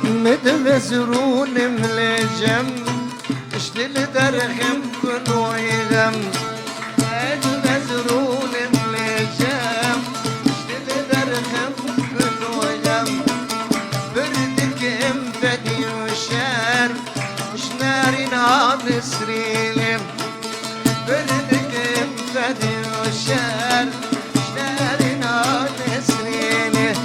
مدبزرون ملجم اشتل درخم كنو يغم مدبزرون ملجم اشتل درخم كنو يغم بردك امفدي وشار شناري نار سريلم بردك امفدي وشار شناري نار سريلم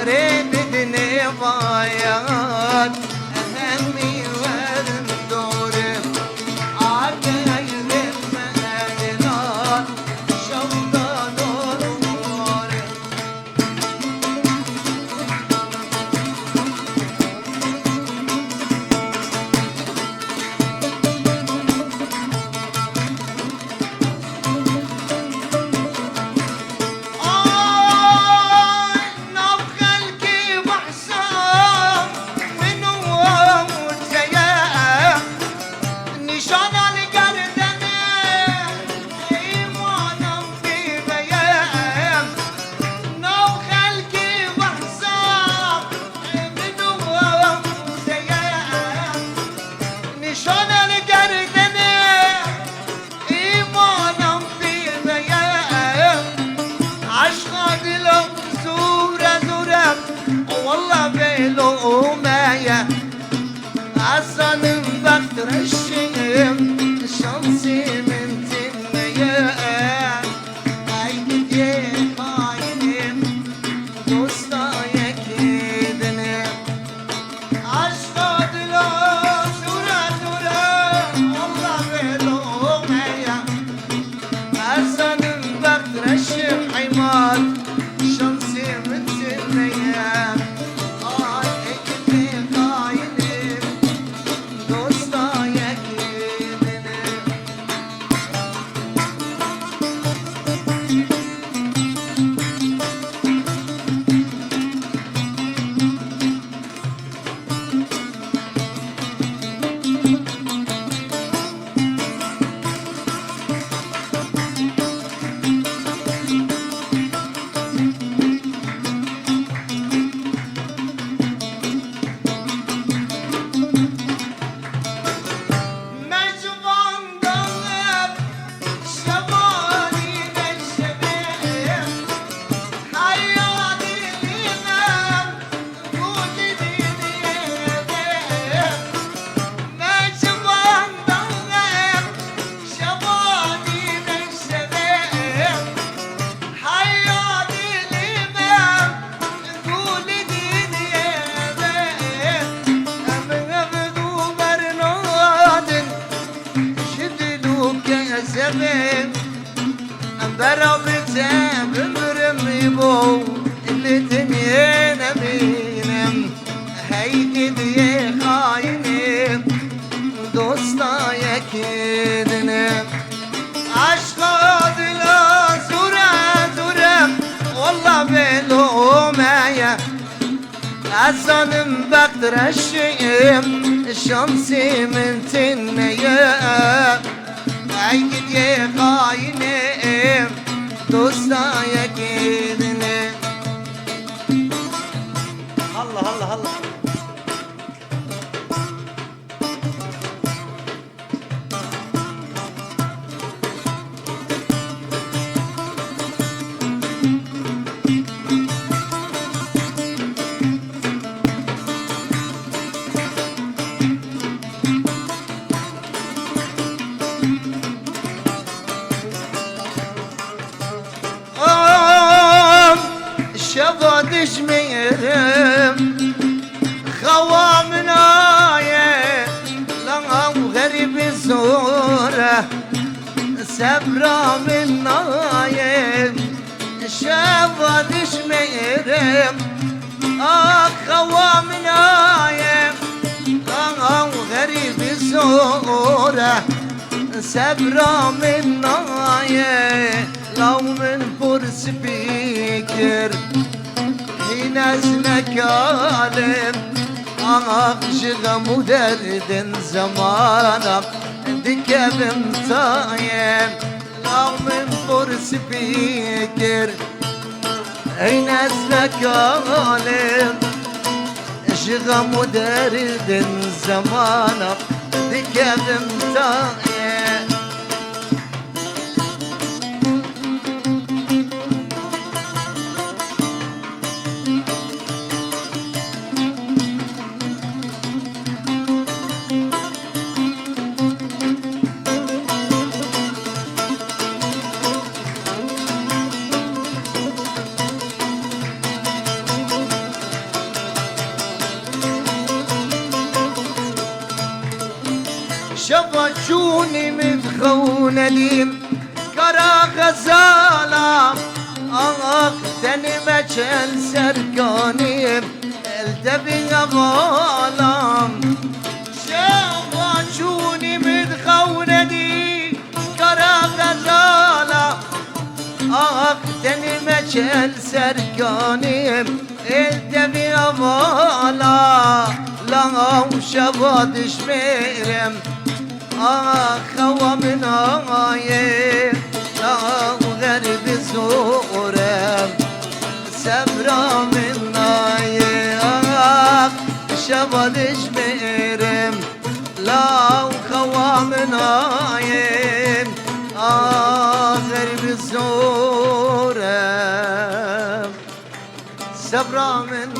ريد نفايات همي ورن دوري عالقلب المنادلات شوقة دور ونوري والله بيلو مايا عصانم بقدر الشيم شمسي من تنيا عيد يا خاينم دوستا يكيدني عشقاد لا سورة سورة والله بيلو مايا عصانم بقدر الشيم حماد شمسي من تنيا برابته بمرم يبو اللي تنين امينم هيك دي خاينم دوستا يكيدنم عشقا دلا زورا زورا والله بلو معايا عزانم بقدر الشيم الشمسي من تنيا عيد يا خاينم دوستا يكيدنم هلا هلا هلا سبرا من نايم شافت شميرم خوا من نايم غريب الزورة سبرا من نايم لو من فرس بيكر حين اسمك عالم شغم ودرد زمانك دك بمطايم لو من فرس بيكر حين اسمك عالم شغم ودرد زمانك دك بمطايم شبجوني متخونة ليم كرا غزالة تاني مجال سرقاني التبي غالم شبجوني متخونة ليم كرا غزالة تاني مجال سرقاني التبي غالة لا وشباد شميرم خوا من عايم لا وغرب زورم سبرا من عايم شباد شميرم لا وخوا من عايم غرب زورم سبرا من